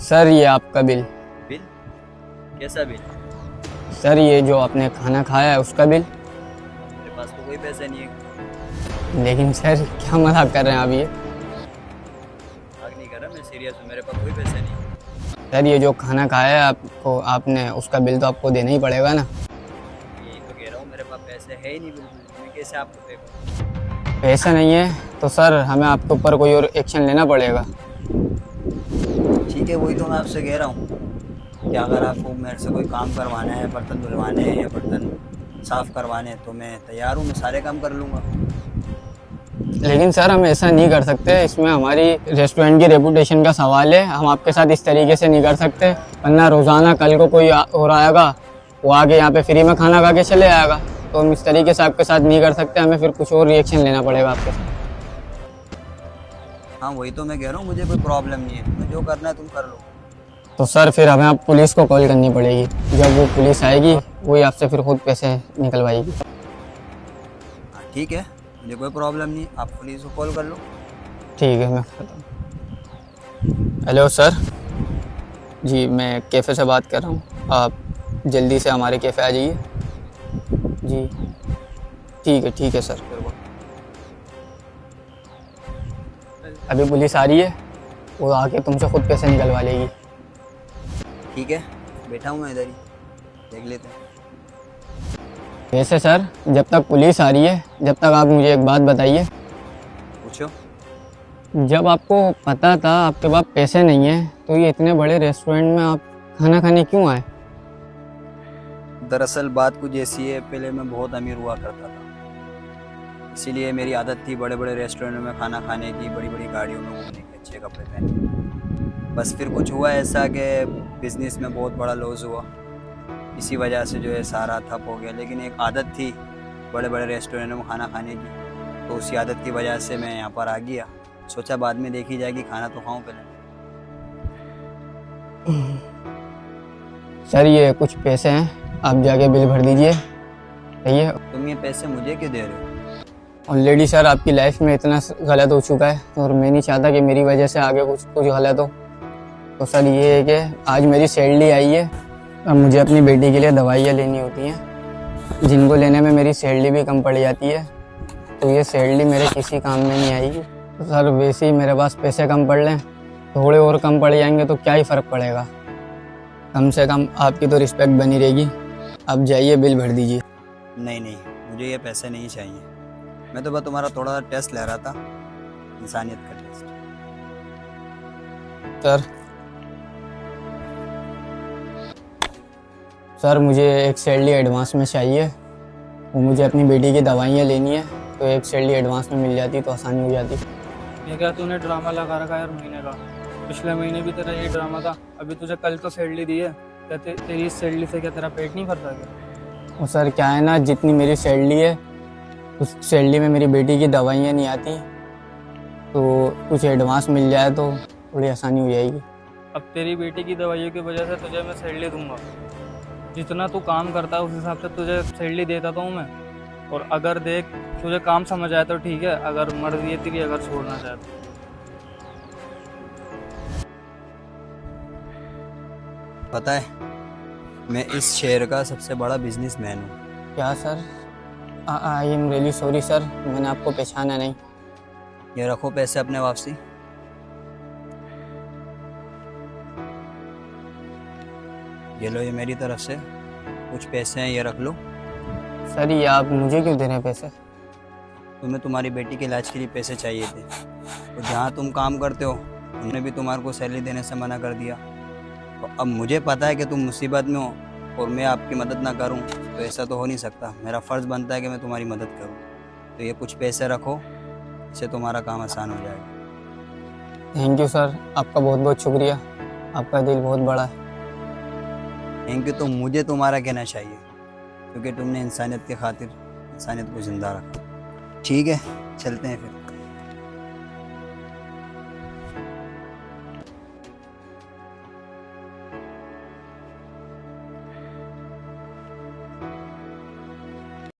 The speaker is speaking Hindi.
सर ये आपका बिल। बिल? कैसा बिल? सर ये जो आपने खाना खाया है उसका बिल। मेरे पास तो कोई पैसे नहीं है। लेकिन सर क्या मजाक कर रहे हैं आप ये। मजाक नहीं कर रहा, मैं सीरियस हूँ, मेरे पास कोई पैसे नहीं है। सर ये जो खाना खाया है आपको आपने उसका बिल तो आपको देना ही पड़ेगा ना। यही तो कह रहा हूँ, मेरे पास पैसे है ही नहीं बिल्कुल, मैं कैसे आपको पे करूँ? पैसा नहीं है तो सर हमें आपके ऊपर कोई और एक्शन लेना पड़ेगा। ठीक है, वही तो मैं आपसे कह रहा हूँ कि अगर आपको मेरे से कोई काम करवाना है, बर्तन धुलवाने हैं या बर्तन साफ़ करवाने हैं, तो मैं तैयार हूँ, मैं सारे काम कर लूँगा। लेकिन सर हम ऐसा नहीं कर सकते, इसमें हमारी रेस्टोरेंट की रेपुटेशन का सवाल है। हम आपके साथ इस तरीके से नहीं कर सकते, वरना रोज़ाना कल को कोई और आएगा, वो आके यहाँ पे फ्री में खाना खा के चले आएगा। तो हम इस तरीके से आपके साथ नहीं कर सकते, हमें फिर कुछ और रिएक्शन लेना पड़ेगा आपके साथ। हाँ वही तो मैं कह रहा हूँ, मुझे कोई प्रॉब्लम नहीं है, तुम्हें जो करना है तुम कर लो। तो सर फिर हमें आप पुलिस को कॉल करनी पड़ेगी। जब वो पुलिस आएगी वही आपसे फिर खुद पैसे निकलवाएगी। हाँ ठीक है, मुझे कोई प्रॉब्लम नहीं, आप पुलिस को कॉल कर लो। ठीक है मैं करता हूँ। हेलो सर, जी मैं कैफ़े से बात कर रहा हूँ। आप जल्दी से हमारे कैफ़े आ जाइए। जी ठीक है सर। अभी पुलिस आ रही है, वो आके तुमसे खुद पैसे निकलवा लेगी। ठीक है, बैठा हूँ मैं इधर ही, देख लेते हैं। वैसे सर जब तक पुलिस आ रही है, जब तक आप मुझे एक बात बताइए, पूछो। जब आपको पता था आपके पास पैसे नहीं है तो ये इतने बड़े रेस्टोरेंट में आप खाना खाने क्यों आए? दरअसल बात कुछ ऐसी है, पहले मैं बहुत अमीर हुआ करता था, इसीलिए मेरी आदत थी बड़े बड़े रेस्टोरेंट में खाना खाने की, बड़ी बड़ी गाड़ियों में घूमने की, अच्छे कपड़े पहनने की। बस फिर कुछ हुआ ऐसा कि बिज़नेस में बहुत बड़ा लॉस हुआ, इसी वजह से जो है सारा ठप हो गया। लेकिन एक आदत थी बड़े बड़े रेस्टोरेंट में खाना खाने की, तो उसी आदत की वजह से मैं यहाँ पर आ गया। सोचा बाद में देखी जाएगी, खाना तो खाऊं पहले। सर ये कुछ पैसे हैं, आप जाके बिल भर दीजिए। सही है। तुम ये पैसे मुझे क्यों दे रहे हो? ऑलरेडी सर आपकी लाइफ में इतना गलत हो चुका है और मैं नहीं चाहता कि मेरी वजह से आगे कुछ कुछ गलत हो। तो सर ये है कि आज मेरी सैलरी आई है, अब मुझे अपनी बेटी के लिए दवाइयाँ लेनी होती हैं, जिनको लेने में मेरी सैलरी भी कम पड़ जाती है। तो ये सैलरी मेरे किसी काम में नहीं आएगी। तो सर वैसे ही मेरे पास पैसे कम पड़ लें, थोड़े और कम पड़ जाएंगे तो क्या ही फ़र्क पड़ेगा। कम से कम आपकी तो रिस्पेक्ट बनी रहेगी। आप जाइए बिल भर दीजिए। नहीं नहीं, मुझे ये पैसे नहीं चाहिए, मैं तो बस तुम्हारा थोड़ा सा टेस्ट ले रहा था, इंसानियत का टेस्ट। सर मुझे एक सैलरी एडवांस में चाहिए, वो मुझे अपनी बेटी की दवाइयाँ लेनी है, तो एक सैलरी एडवांस में मिल जाती तो आसानी हो जाती। ये क्या तूने ड्रामा लगा रखा है यार महीने का? पिछले महीने भी तेरा यही ड्रामा था, अभी तुझे कल तो सैलरी दी है, क्या तेरी इस सैलरी से क्या तेरा पेट नहीं भरता क्या? और सर क्या है ना, जितनी मेरी सैलरी है उस सैलरी में मेरी बेटी की दवाइयाँ नहीं आती, तो कुछ एडवांस मिल जाए तो थोड़ी आसानी हो जाएगी। अब तेरी बेटी की दवाइयों की वजह से तुझे मैं सैलरी दूंगा, जितना तू काम करता है उस हिसाब से तुझे सैलरी देता तो हूँ मैं। और अगर देख तुझे काम समझ आया तो ठीक है, अगर मर्जी है तेरी अगर छोड़ना चाहे तो। पता है, मैं इस शहर का सबसे बड़ा बिजनेसमैन हूँ। क्या sir? I am really sorry sir, मैंने आपको पहचाना नहीं। ये रखो पैसे अपने वापसी। ये लो, ये मेरी तरफ से कुछ पैसे हैं, ये रख लो। सर ये आप मुझे क्यों दे रहे हैं पैसे? तुम्हें तुम्हारी बेटी के इलाज के लिए पैसे चाहिए थे, तो जहाँ तुम काम करते हो उन्होंने भी तुम्हारे को सैलरी देने से मना कर दिया। तो अब मुझे पता है कि तुम मुसीबत में हो और मैं आपकी मदद ना करूं, तो ऐसा तो हो नहीं सकता। मेरा फ़र्ज़ बनता है कि मैं तुम्हारी मदद करूं। तो ये कुछ पैसे रखो, इससे तुम्हारा काम आसान हो जाएगा। थैंक यू सर, आपका बहुत बहुत शुक्रिया, आपका दिल बहुत बड़ा है। थैंक यू तो मुझे तुम्हारा कहना चाहिए, क्योंकि तुमने इंसानियत की खातिर इंसानियत को ज़िंदा रखा। ठीक है, चलते हैं फिर।